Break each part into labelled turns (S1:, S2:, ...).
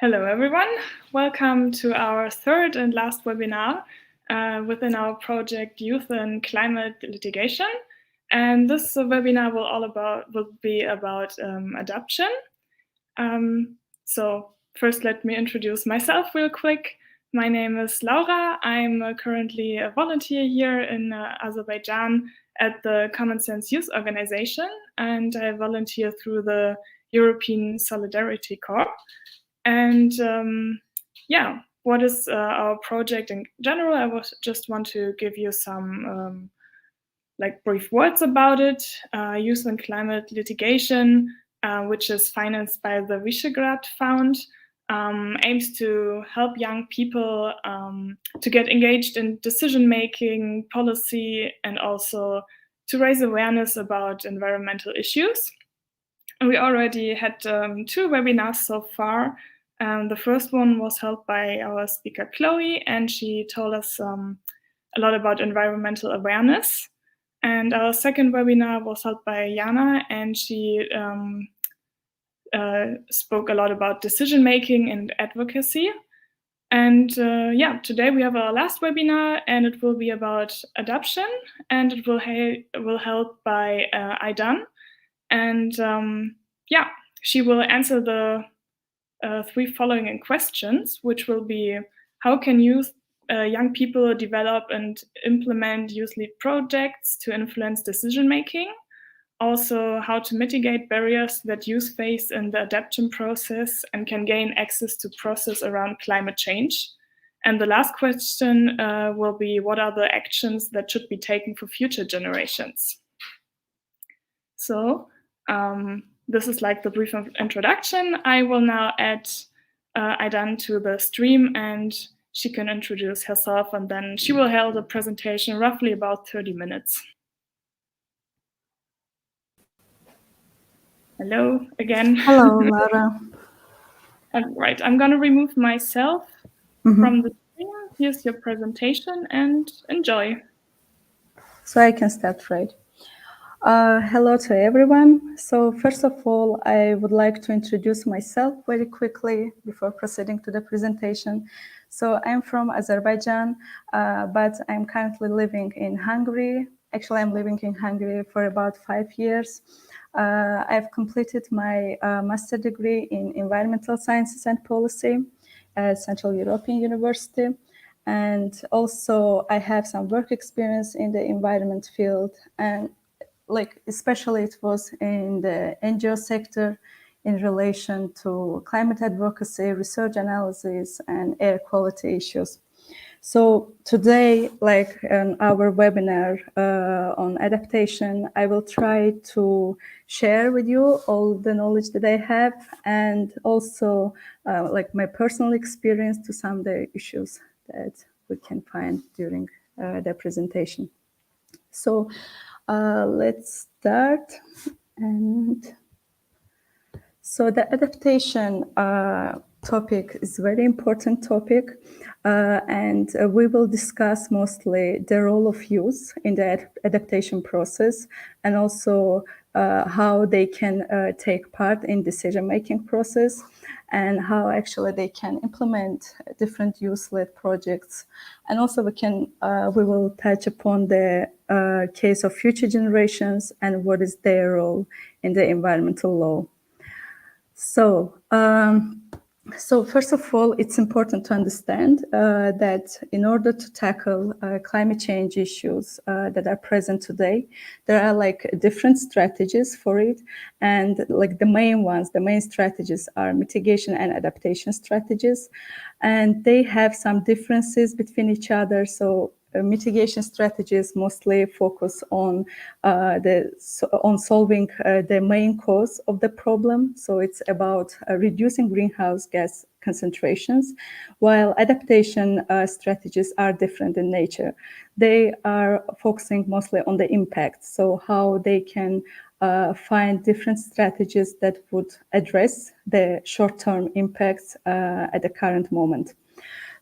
S1: Hello, everyone. Welcome to our third and last webinar within our project Youth and Climate Litigation. And this webinar will be about adoption. So first, let me introduce myself real quick. My name is Laura. I'm currently a volunteer here in Azerbaijan at the Common Sense Youth Organization, and I volunteer through the European Solidarity Corps. And yeah, what is our project in general? I just want to give you some brief words about it. Youth and Climate Litigation, which is financed by the Visegrad Fund, aims to help young people to get engaged in decision-making, policy, and also to raise awareness about environmental issues. And we already had 2 webinars so far. The first one was held by our speaker, Chloe, and she told us a lot about environmental awareness. And our second webinar was held by Jana, and she spoke a lot about decision-making and advocacy. And yeah, today we have our last webinar, and it will be about adoption, and it will held by Aidan. And yeah, she will answer the 3 following questions, which will be: how can young people develop and implement youth-led projects to influence decision-making? Also, how to mitigate barriers that youth face in the adaptation process and can gain access to process around climate change. And the last question will be: what are the actions that should be taken for future generations? So this is like the brief introduction. I will now add Aidan to the stream, and she can introduce herself, and then she will hold a presentation roughly about 30 minutes. Hello again.
S2: Hello, Laura.
S1: All right, I'm going to remove myself from the stream. Here's your presentation, and enjoy.
S2: So I can start, right? Hello to everyone. So first of all, I would like to introduce myself very quickly before proceeding to the presentation. So I'm from Azerbaijan, but I'm currently living in Hungary. Actually, I'm living in Hungary for about 5 years. I've completed my master's degree in environmental sciences and policy at Central European University. And also I have some work experience in the environment field, and especially it was in the NGO sector in relation to climate advocacy, research analysis, and air quality issues. So today, in our webinar on adaptation, I will try to share with you all the knowledge that I have, and also my personal experience to some of the issues that we can find during the presentation. So let's start. And so the adaptation topic is a very important topic, and we will discuss mostly the role of youth in the adaptation process, and also how they can take part in decision-making process, and how actually they can implement different youth-led projects. And also we will touch upon the case of future generations and what is their role in the environmental law. So first of all, it's important to understand that in order to tackle climate change issues that are present today, there are different strategies for it. And the main strategies are mitigation and adaptation strategies. And they have some differences between each other. So mitigation strategies mostly focus on solving the main cause of the problem. So it's about reducing greenhouse gas concentrations, while adaptation strategies are different in nature. They are focusing mostly on the impact, so how they can find different strategies that would address the short-term impacts at the current moment.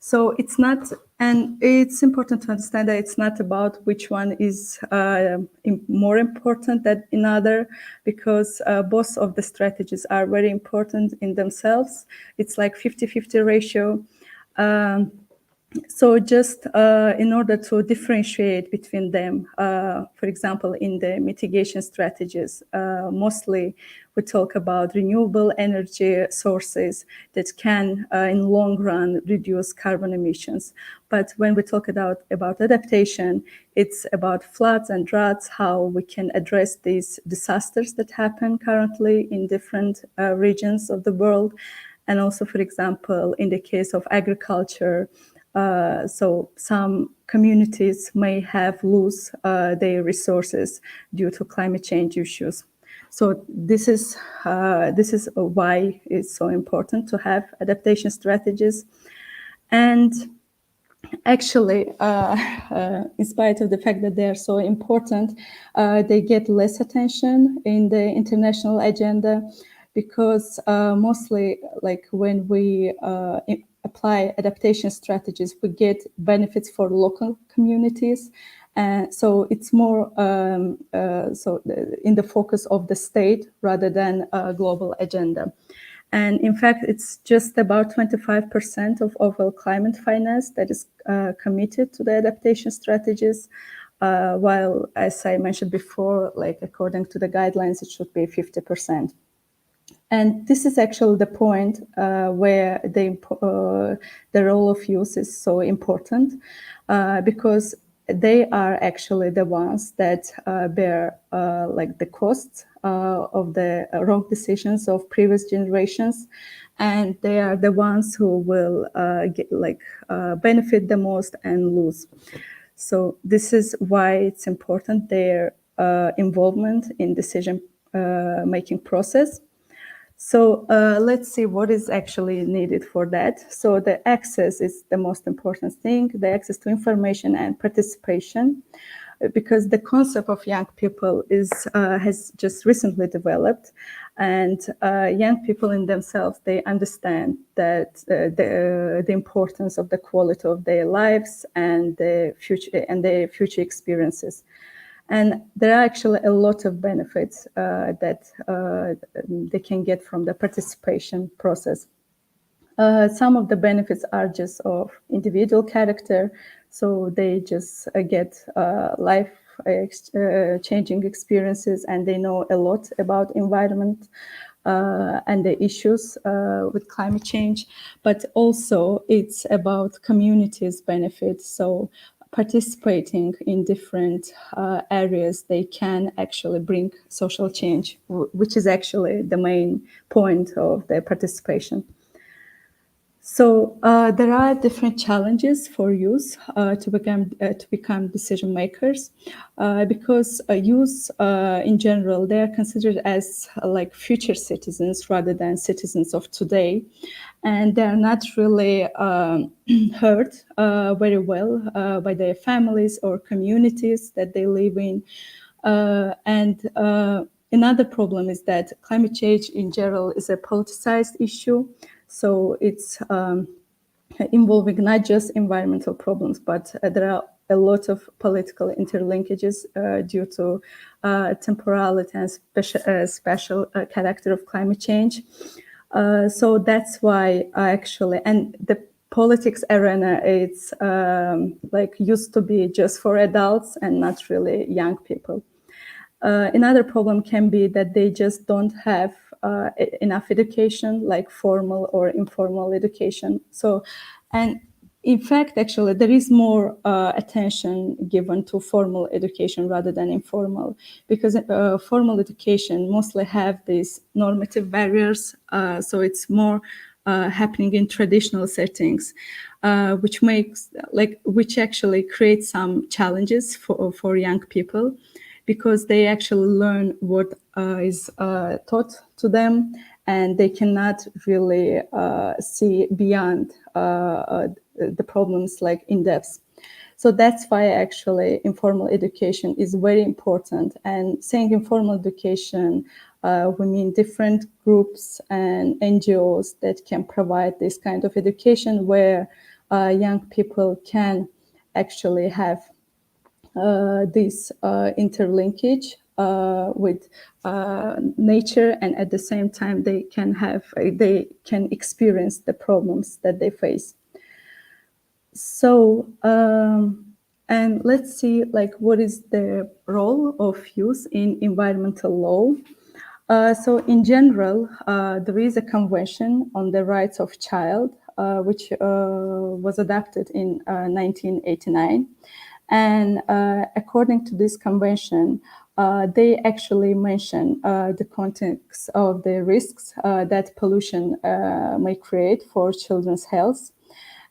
S2: So it's not, and it's important to understand that it's not about which one is more important than another, because both of the strategies are very important in themselves. It's like 50-50 ratio. So just in order to differentiate between them, for example, in the mitigation strategies, mostly we talk about renewable energy sources that can, in long run, reduce carbon emissions. But when we talk about adaptation, it's about floods and droughts, how we can address these disasters that happen currently in different regions of the world. And also, for example, in the case of agriculture, so some communities may have lose their resources due to climate change issues. So this is why it's so important to have adaptation strategies. And actually, in spite of the fact that they are so important, they get less attention in the international agenda, because mostly, like when we apply adaptation strategies, we get benefits for local communities. And so it's more in the focus of the state rather than a global agenda. And in fact, it's just about 25% of overall climate finance that is committed to the adaptation strategies, while, as I mentioned before, like according to the guidelines, it should be 50%. And this is actually the point where the role of youth is so important, because they are actually the ones that bear like the costs of the wrong decisions of previous generations, and they are the ones who will benefit the most and lose. So this is why it's important, their involvement in decision making process. So let's see what is actually needed for that. So the access is the most important thing, the access to information and participation, because the concept of young people has just recently developed, and young people in themselves, they understand that the importance of the quality of their lives and their future experiences. And there are actually a lot of benefits that they can get from the participation process. Some of the benefits are just of individual character, so they just get life changing experiences, and they know a lot about environment and the issues with climate change. But also it's about communities' benefits. So participating in different areas, they can actually bring social change, which is actually the main point of their participation. So there are different challenges for youth to become decision makers, because youth in general, they are considered as like future citizens rather than citizens of today, and they are not really heard very well by their families or communities that they live in. Another problem is that climate change in general is a politicized issue. So it's involving not just environmental problems, but there are a lot of political interlinkages due to temporality and special character of climate change. So that's why actually, and the politics arena, it's like used to be just for adults and not really young people. Another problem can be that they just don't have enough education, like formal or informal education. So, and in fact, actually, there is more attention given to formal education rather than informal, because formal education mostly have these normative barriers. So it's more happening in traditional settings, which actually creates some challenges for young people, because they actually learn what is taught to them, and they cannot really see beyond the problems like in depth. So that's why actually informal education is very important. And saying informal education, we mean different groups and NGOs that can provide this kind of education, where young people can actually have this interlinkage with nature, and at the same time they can experience the problems that they face. So and let's see like what is the role of youth in environmental law. So in general, there is a convention on the rights of child, which was adopted in 1989. And according to this convention, they actually mention the context of the risks that pollution may create for children's health.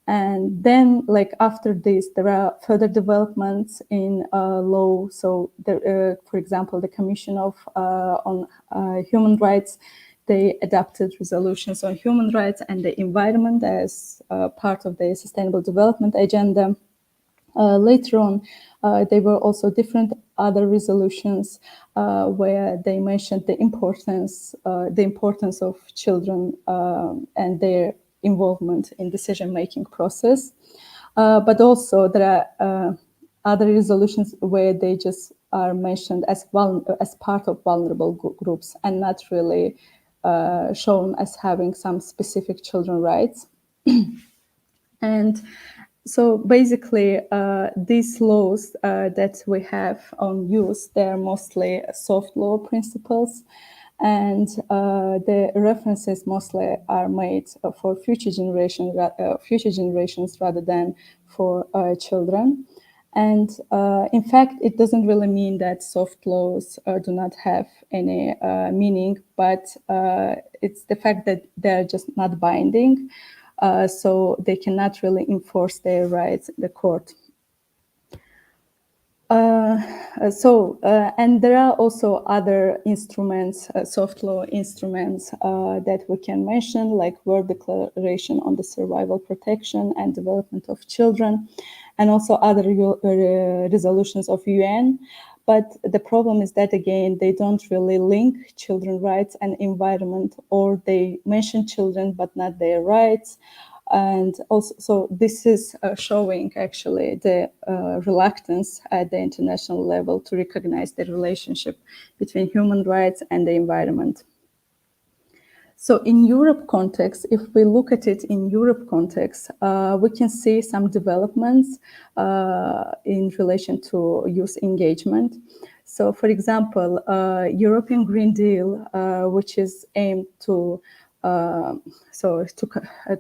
S2: And then, like after this, there are further developments in law. So, for example, the Commission on Human Rights, they adopted resolutions on human rights and the environment as part of the Sustainable Development Agenda. Later on, there were also different other resolutions where they mentioned the importance of children and their involvement in decision-making process. But also there are other resolutions where they just are mentioned as part of vulnerable groups and not really shown as having some specific children rights. And so basically, these laws that we have on youth, they're mostly soft law principles, and the references mostly are made for future generations rather than for children. And in fact, it doesn't really mean that soft laws do not have any meaning, but it's the fact that they're just not binding. So they cannot really enforce their rights in the court. And there are also other instruments, soft law instruments that we can mention, like World Declaration on the Survival, Protection and Development of Children, and also other resolutions of UN. But the problem is that, again, they don't really link children's rights and environment, or they mention children but not their rights. And also, so this is showing actually the reluctance at the international level to recognize the relationship between human rights and the environment. So in Europe context, if we look at it in Europe context, we can see some developments in relation to youth engagement. So for example, European Green Deal, which is aimed to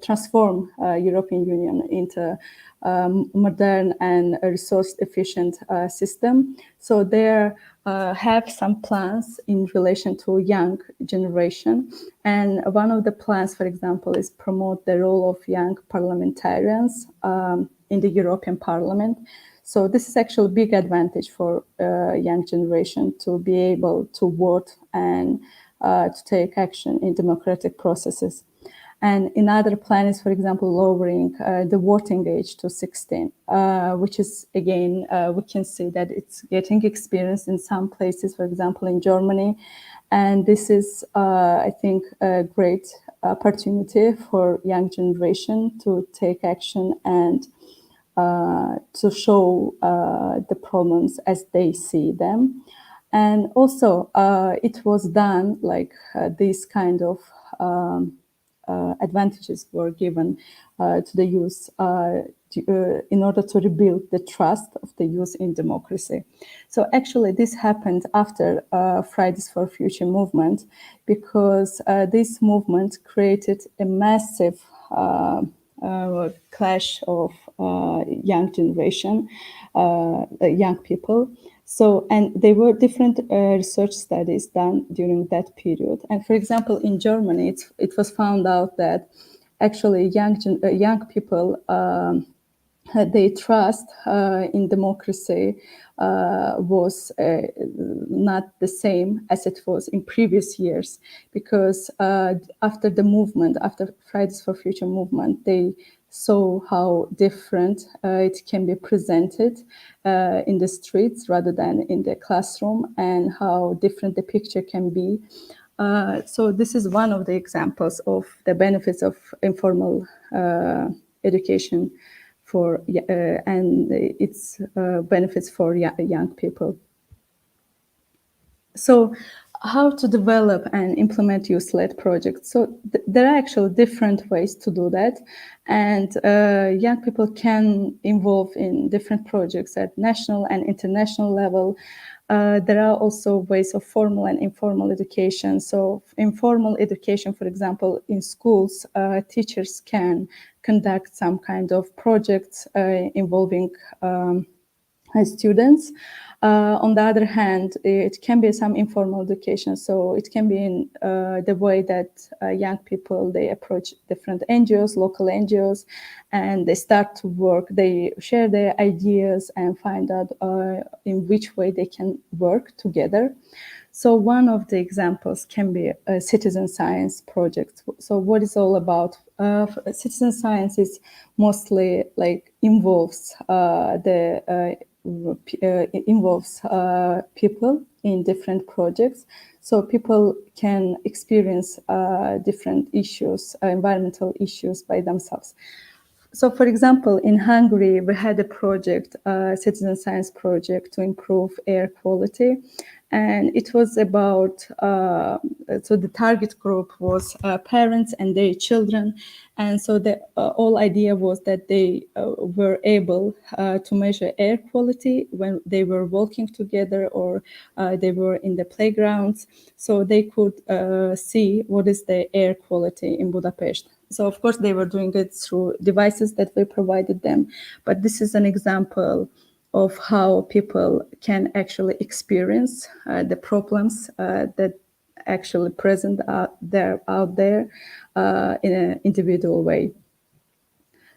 S2: transform European Union into modern and resource-efficient system. So there have some plans in relation to young generation. And one of the plans, for example, is promote the role of young parliamentarians in the European Parliament. So this is actually a big advantage for young generation to be able to vote and to take action in democratic processes. And another plan is, for example, lowering the voting age to 16, which is, again, we can see that it's getting experienced in some places, for example, in Germany. And this is, I think, a great opportunity for young generation to take action and to show the problems as they see them. And also, it was done like these kind of advantages were given to the youth in order to rebuild the trust of the youth in democracy. So actually this happened after Fridays for Future movement, because this movement created a massive clash of young generation, young people. So, and there were different research studies done during that period. And for example, in Germany, it was found out that actually young people, their trust in democracy was not the same as it was in previous years, because after the movement, after Fridays for Future movement, they saw how different it can be presented in the streets rather than in the classroom, and how different the picture can be. So this is one of the examples of the benefits of informal education for and its benefits for young people. So how to develop and implement youth-led projects? So there are actually different ways to do that, and young people can involve in different projects at national and international level. There are also ways of formal and informal education. So informal education, for example, in schools, teachers can conduct some kind of projects involving students. On the other hand, it can be some informal education. So it can be in the way that young people, they approach different NGOs, local NGOs, and they start to work. They share their ideas and find out in which way they can work together. So one of the examples can be a citizen science project. So what it's all about? Citizen science is mostly like involves people in different projects, so people can experience different issues, environmental issues by themselves. So, for example, in Hungary, we had a project, a citizen science project to improve air quality. And it was about, so the target group was parents and their children. And so the whole idea was that they were able to measure air quality when they were walking together or they were in the playgrounds. So they could see what is the air quality in Budapest. So, of course, they were doing it through devices that we provided them. But this is an example of how people can actually experience the problems that actually present out there in an individual way.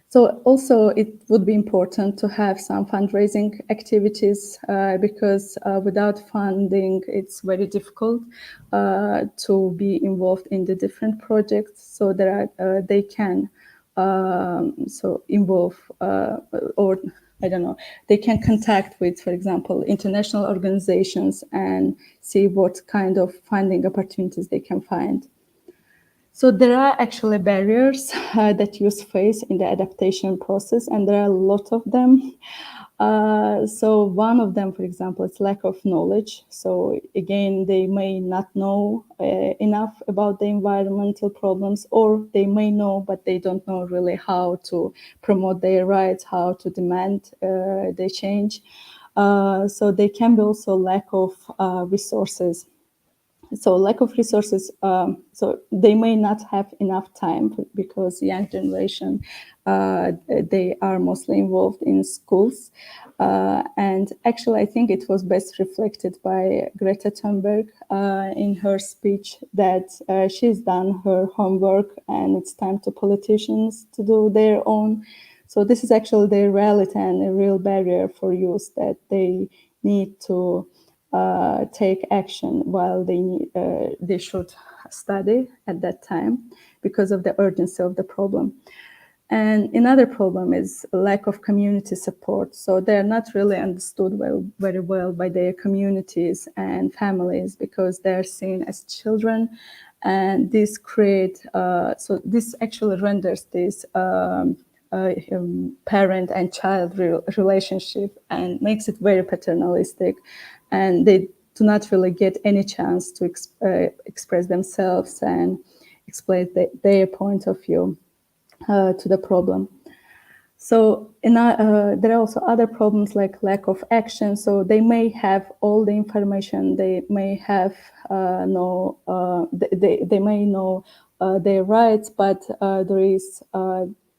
S2: So also it would be important to have some fundraising activities because without funding, it's very difficult to be involved in the different projects. So there are, they can so involve or I don't know, they can contact with, for example, international organizations and see what kind of funding opportunities they can find. So there are actually barriers that youth face in the adaptation process, and there are a lot of them. So one of them, for example, is lack of knowledge. So again, they may not know enough about the environmental problems, or they may know, but they don't know really how to promote their rights, how to demand the change. So there can be also lack of resources. So lack of resources, so they may not have enough time because young generation, they are mostly involved in schools. And actually, I think it was best reflected by Greta Thunberg in her speech that she's done her homework and it's time to politicians to do their own. So this is actually their reality and a real barrier for youth, that they need to take action while they should study at that time because of the urgency of the problem. And another problem is lack of community support. So they're not really understood very well by their communities and families because they're seen as children. And this so this actually renders this parent and child relationship and makes it very paternalistic, and they do not really get any chance to express themselves and explain their point of view to the problem. So there are also other problems like lack of action. So they may have all the information, they may have they may know their rights, but there is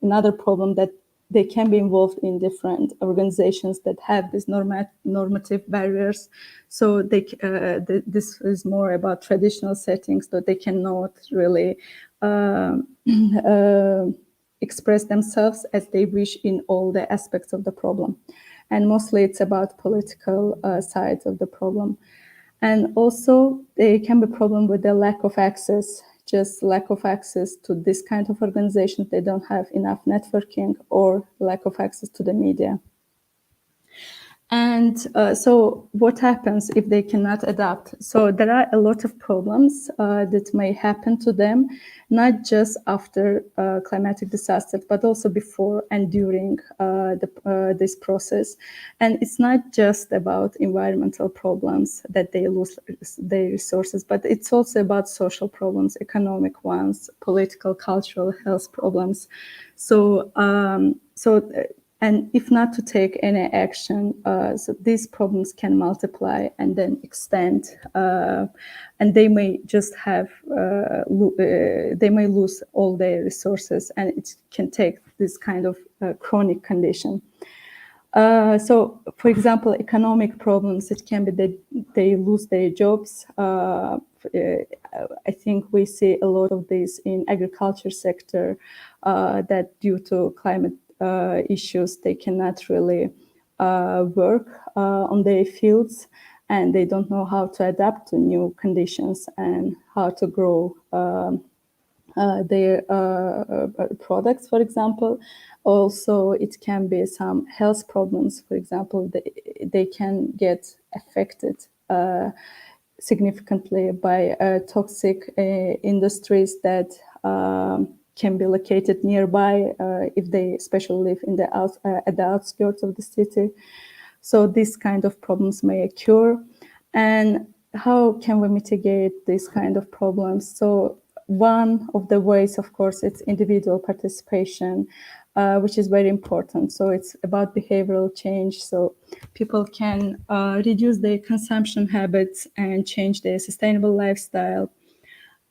S2: another problem that they can be involved in different organizations that have these normative barriers. So this is more about traditional settings, that they cannot really express themselves as they wish in all the aspects of the problem. And mostly it's about political sides of the problem. And also there can be a problem with the lack of access, just lack of access to this kind of organizations. They don't have enough networking or lack of access to the media. And so what happens if they cannot adapt? So there are a lot of problems that may happen to them, not just after climatic disasters, but also before and during this process. And it's not just about environmental problems that they lose their resources, but it's also about social problems, economic ones, political, cultural, health problems. So, and if not to take any action, so these problems can multiply and then extend, and they may just have, they may lose all their resources, and it can take this kind of chronic condition. So, for example, economic problems, it can be that they lose their jobs. I think we see a lot of this in agriculture sector, that due to climate issues, they cannot really work on their fields, and they don't know how to adapt to new conditions and how to grow their products, for example. Also, it can be some health problems. For example, they can get affected significantly by toxic industries that can be located nearby if they especially live in the at the outskirts of the city. So these kind of problems may occur. And how can we mitigate these kind of problems? So one of the ways, of course, it's individual participation, which is very important. So it's about behavioral change. So people can reduce their consumption habits and change their sustainable lifestyle.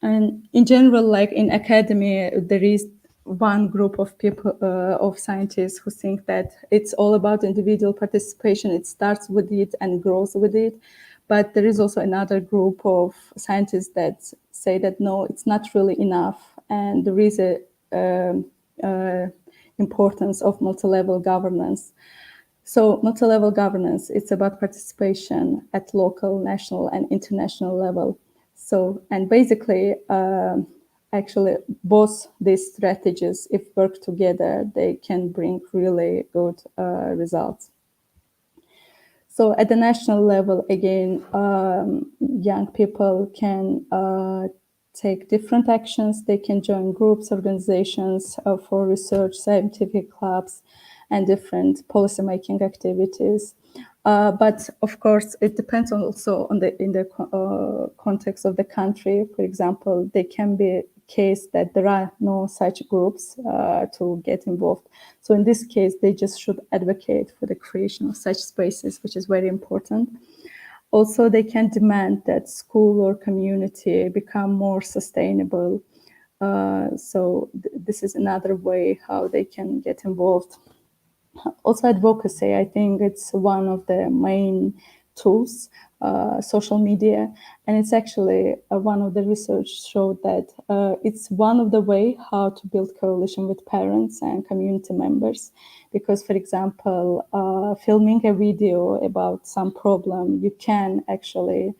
S2: And in general, like in academy, there is one group of people, of scientists who think that it's all about individual participation. It starts with it and grows with it. But there is also another group of scientists that say that no, it's not really enough. And there is a importance of multi-level governance. So multi-level governance, it's about participation at local, national, and international level. So, and basically, actually, both these strategies, if work together, they can bring really good results. So at the national level, again, young people can take different actions. They can join groups, organizations for research, scientific clubs, and different policymaking activities. But of course, it depends also on in the context of the country. For example, there can be a case that there are no such groups to get involved. So in this case, they just should advocate for the creation of such spaces, which is very important. Also, they can demand that school or community become more sustainable. So this is another way how they can get involved. Also, advocacy, I think it's one of the main tools, social media, and it's actually one of the research showed that it's one of the way how to build coalition with parents and community members. Because, for example, filming a video about some problem, you can actually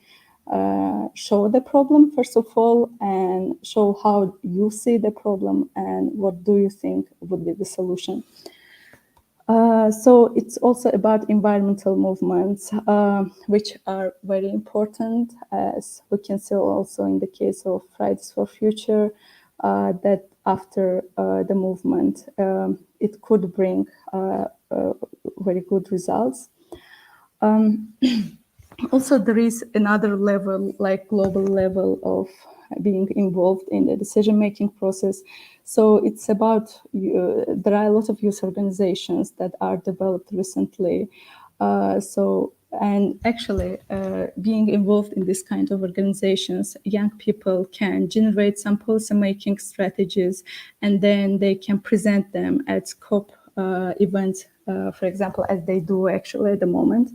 S2: show the problem first of all, and show how you see the problem and what do you think would be the solution. So it's also about environmental movements, which are very important, as we can see also in the case of Fridays for Future, that after the movement, it could bring very good results. Also, there is another level, like global level of being involved in the decision-making process. So it's about, there are a lot of youth organizations that are developed recently. And actually, being involved in this kind of organizations, young people can generate some policy-making strategies, and then they can present them at COP events, for example, as they do actually at the moment.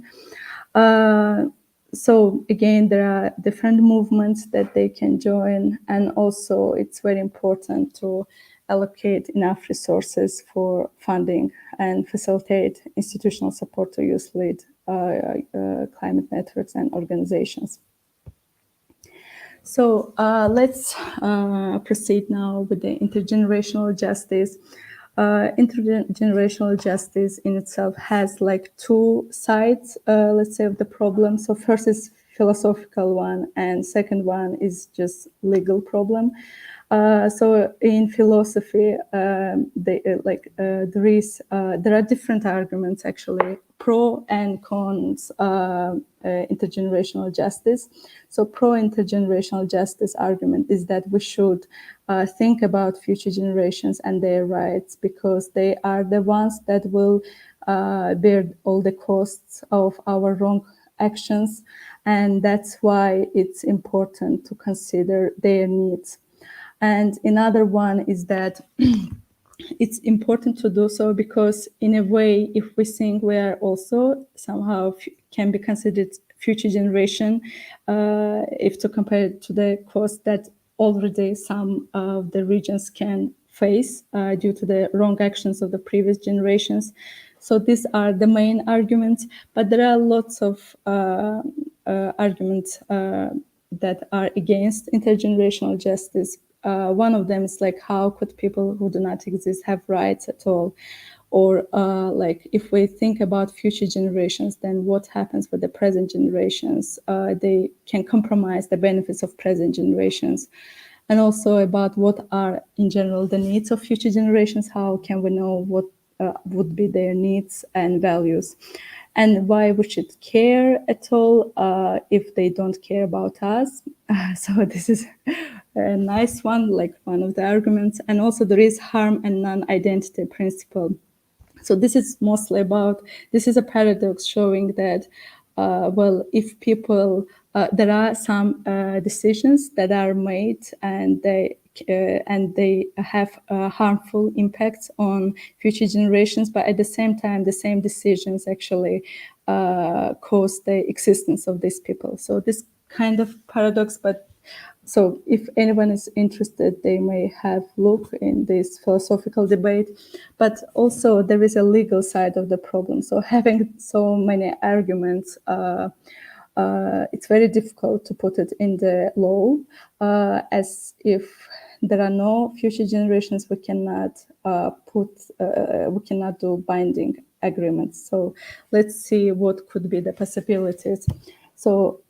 S2: So again, there are different movements that they can join, and also it's very important to allocate enough resources for funding and facilitate institutional support to youth-led climate networks and organizations. So let's proceed now with the intergenerational justice. intergenerational justice in itself has like two sides, let's say, of the problem. So first is philosophical one, and second one is just legal problem. So in philosophy, there are different arguments actually, pro and cons intergenerational justice. So pro intergenerational justice argument is that we should think about future generations and their rights, because they are the ones that will bear all the costs of our wrong actions, and that's why it's important to consider their needs. And another one is that it's important to do so because, in a way, if we think we are also somehow can be considered future generation, if to compare it to the cost that already some of the regions can face due to the wrong actions of the previous generations. So these are the main arguments, but there are lots of arguments that are against intergenerational justice. One of them is like, how could people who do not exist have rights at all? Or like, if we think about future generations, then what happens with the present generations? They can compromise the benefits of present generations. And also about what are, in general, the needs of future generations. How can we know what would be their needs and values? And why we should care at all if they don't care about us. So this is a nice one, like one of the arguments. And also there is harm and non-identity principle. So this is mostly about, this is a paradox showing that, well, if people, there are some decisions that are made and they have harmful impacts on future generations, but at the same time, the same decisions actually cause the existence of these people. So this kind of paradox, but so if anyone is interested, they may have a look in this philosophical debate. But also there is a legal side of the problem. So having so many arguments, it's very difficult to put it in the law, as if there are no future generations, we cannot we cannot do binding agreements. So let's see what could be the possibilities. So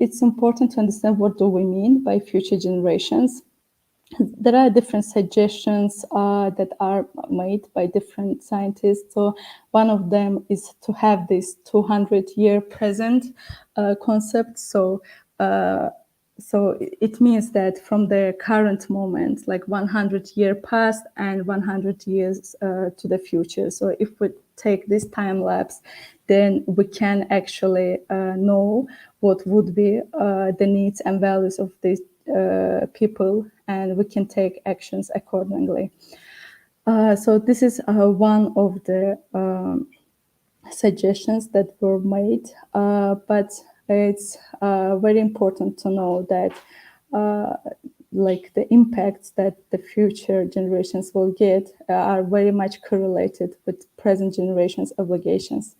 S2: it's important to understand what do we mean by future generations. There are different suggestions that are made by different scientists. So one of them is to have this 200-year present concept. So it means that from the current moment, like 100 years past and 100 years to the future. So if we take this time lapse, then we can actually know what would be the needs and values of these people, and we can take actions accordingly. So this is one of the suggestions that were made, but it's very important to know that like the impacts that the future generations will get are very much correlated with present generations' obligations.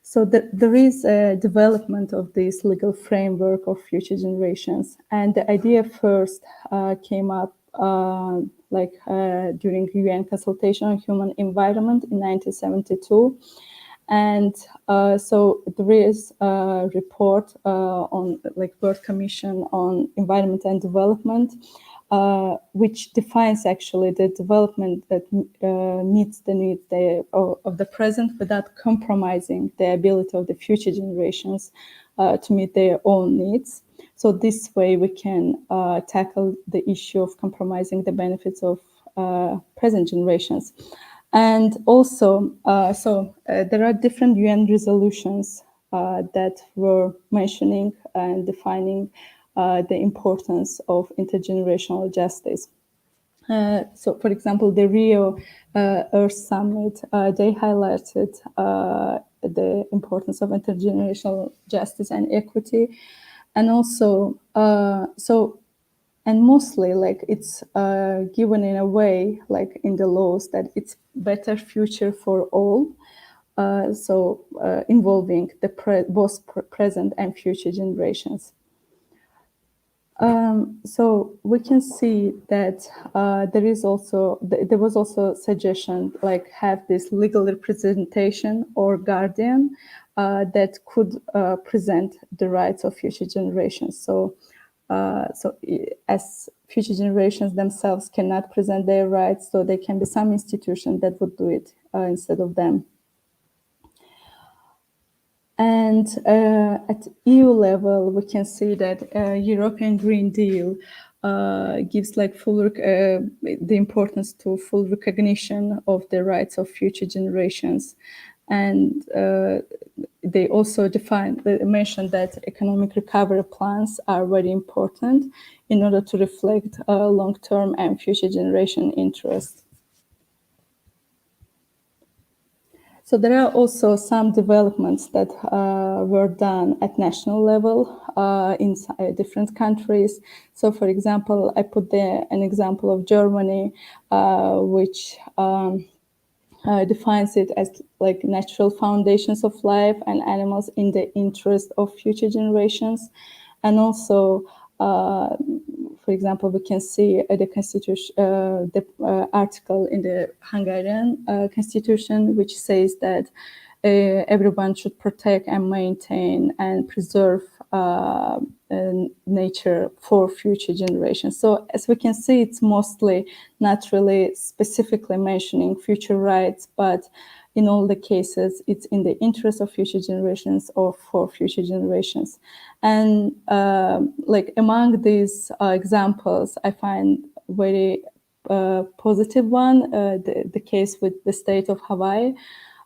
S2: So there is a development of this legal framework of future generations, and the idea first came up during UN consultation on human environment in 1972. And so there is a report on like World Commission on Environment and Development, which defines actually the development that meets the needs of the present without compromising the ability of the future generations to meet their own needs. So this way we can tackle the issue of compromising the benefits of present generations. And also, there are different UN resolutions that were mentioning and defining the importance of intergenerational justice. So, for example, the Rio Earth Summit, they highlighted the importance of intergenerational justice and equity. And also, and mostly like it's given in a way, like in the laws, that it's better future for all. Involving the both present and future generations. So we can see that there was also suggestion like have this legal representation or guardian that could present the rights of future generations. As future generations themselves cannot present their rights, so there can be some institution that would do it instead of them. And at EU level, we can see that European Green Deal gives like the importance to full recognition of the rights of future generations. And they also mentioned that economic recovery plans are very important in order to reflect long-term and future generation interests. So there are also some developments that were done at national level in different countries. So, for example, I put there an example of Germany, which defines it as like natural foundations of life and animals in the interest of future generations, and also. For example, we can see the constitution, the article in the Hungarian constitution, which says that everyone should protect and maintain and preserve nature for future generations. So as we can see, it's mostly not really specifically mentioning future rights, but in all the cases, it's in the interest of future generations or for future generations. And like among these examples, I find very positive one, the case with the state of Hawaii.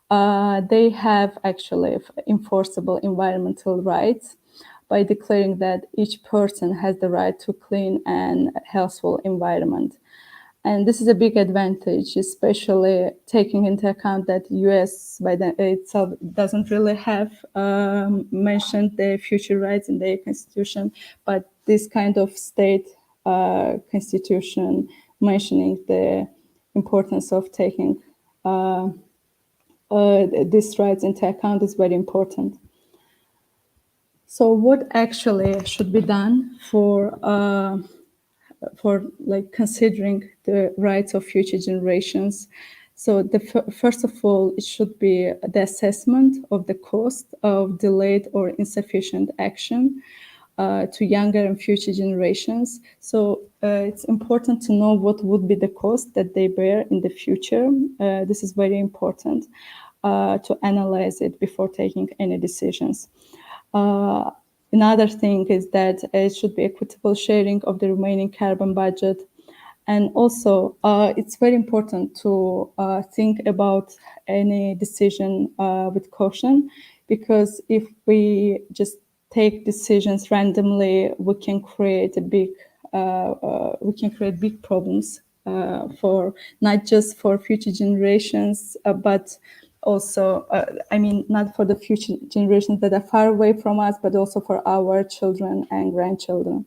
S2: They have actually enforceable environmental rights by declaring that each person has the right to clean and healthful environment. And this is a big advantage, especially taking into account that US by itself doesn't really have mentioned the future rights in their constitution, but this kind of state constitution mentioning the importance of taking these rights into account is very important. So what actually should be done for like considering the rights of future generations? So first of all, it should be the assessment of the cost of delayed or insufficient action to younger and future generations. So it's important to know what would be the cost that they bear in the future. This is very important to analyze it before taking any decisions. Another thing is that it should be equitable sharing of the remaining carbon budget. And also, it's very important to think about any decision with caution, because if we just take decisions randomly, we can create big problems for not just for future generations, but also, not for the future generations that are far away from us, but also for our children and grandchildren.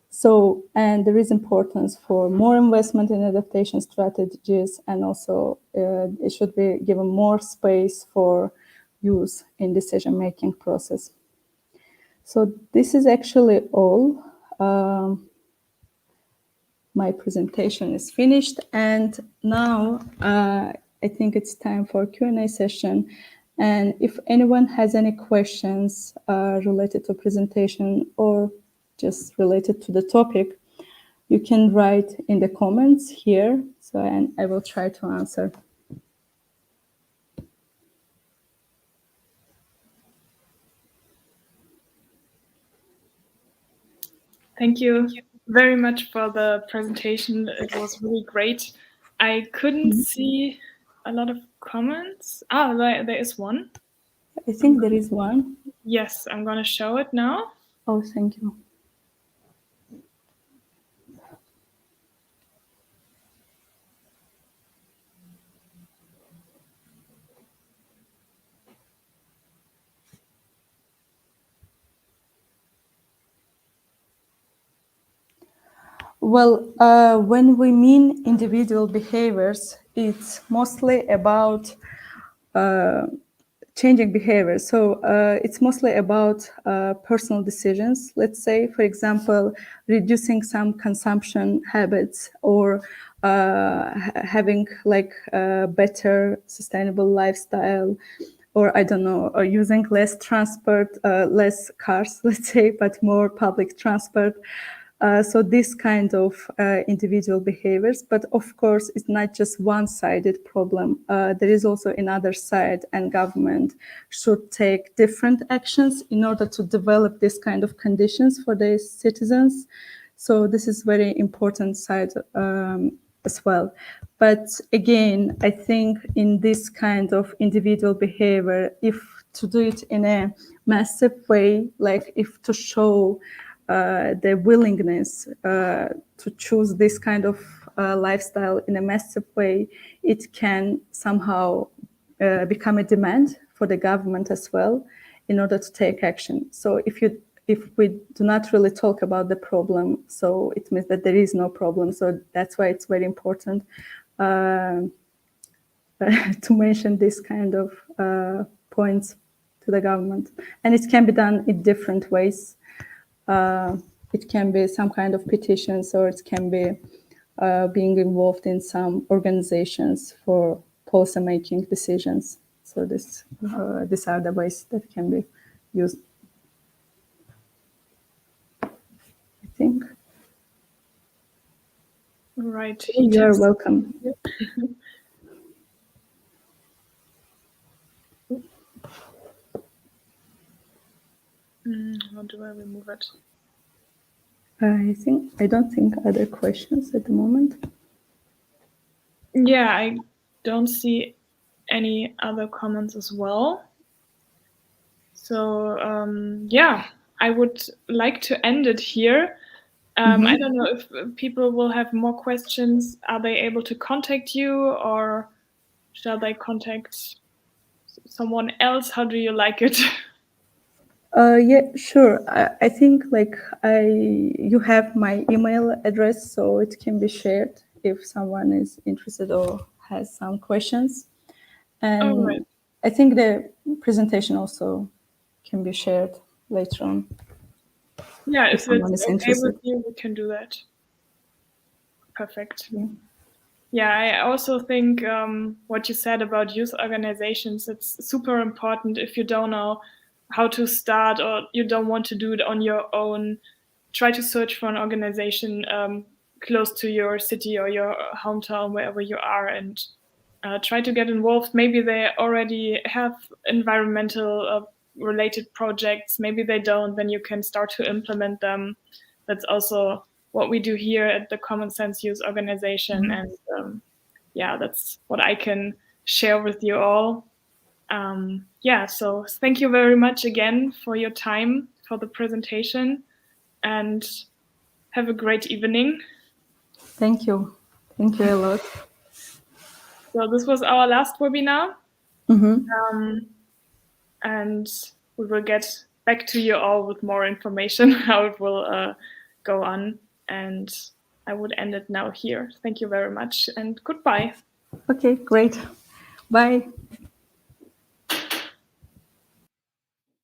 S2: So, and there is importance for more investment in adaptation strategies, and also it should be given more space for use in decision-making process. So this is actually all. My presentation is finished, and now I think it's time for Q&A session. And if anyone has any questions related to presentation or just related to the topic, you can write in the comments here, and I will try to answer.
S1: Thank you very much for the presentation. It was really great. I couldn't see a lot of comments. There is one.
S2: I think there is one.
S1: Yes, I'm going to show it now.
S2: Oh, thank you. Well, when we mean individual behaviors, it's mostly about changing behavior. So it's mostly about personal decisions. Let's say, for example, reducing some consumption habits or having like a better sustainable lifestyle, or I don't know, or using less transport, less cars, let's say, but more public transport. So this kind of individual behaviors, but of course, it's not just one-sided problem. There is also another side, and government should take different actions in order to develop this kind of conditions for their citizens. So this is very important side as well. But again, I think in this kind of individual behavior, if to do it in a massive way, like if to show their willingness to choose this kind of lifestyle in a massive way, it can somehow become a demand for the government as well in order to take action. So if we do not really talk about the problem, so it means that there is no problem. So that's why it's very important to mention this kind of points to the government. And it can be done in different ways. It can be some kind of petitions, or it can be being involved in some organizations for policy-making decisions. So these are the ways that can be used, I think.
S1: Right.
S2: You're welcome.
S1: How do I remove it?
S2: I don't think other questions at the moment.
S1: Yeah, I don't see any other comments as well. So yeah, I would like to end it here. I don't know if people will have more questions. Are they able to contact you, or shall they contact someone else? How do you like it?
S2: Yeah, sure. I think like you have my email address, so it can be shared if someone is interested or has some questions. And
S1: right.
S2: I think the presentation also can be shared later on.
S1: Yeah,
S2: if
S1: if
S2: someone
S1: it's
S2: is
S1: okay
S2: interested.
S1: with you, we can do that. Perfect.
S2: Yeah.
S1: Yeah, I also think what you said about youth organizations, it's super important if you don't know how to start or you don't want to do it on your own. Try to search for an organization close to your city or your hometown, wherever you are, and try to get involved. Maybe they already have environmental related projects. Maybe they don't. Then you can start to implement them. That's also what we do here at the Common Sense Youth Organization, and yeah, that's what I can share with you all. Yeah, so thank you very much again for your time for the presentation, and have a great evening.
S2: Thank you. Thank you a lot.
S1: So this was our last webinar, and we will get back to you all with more information how it will go on. And I would end it now here. Thank you very much, and goodbye.
S2: Okay, great. Bye.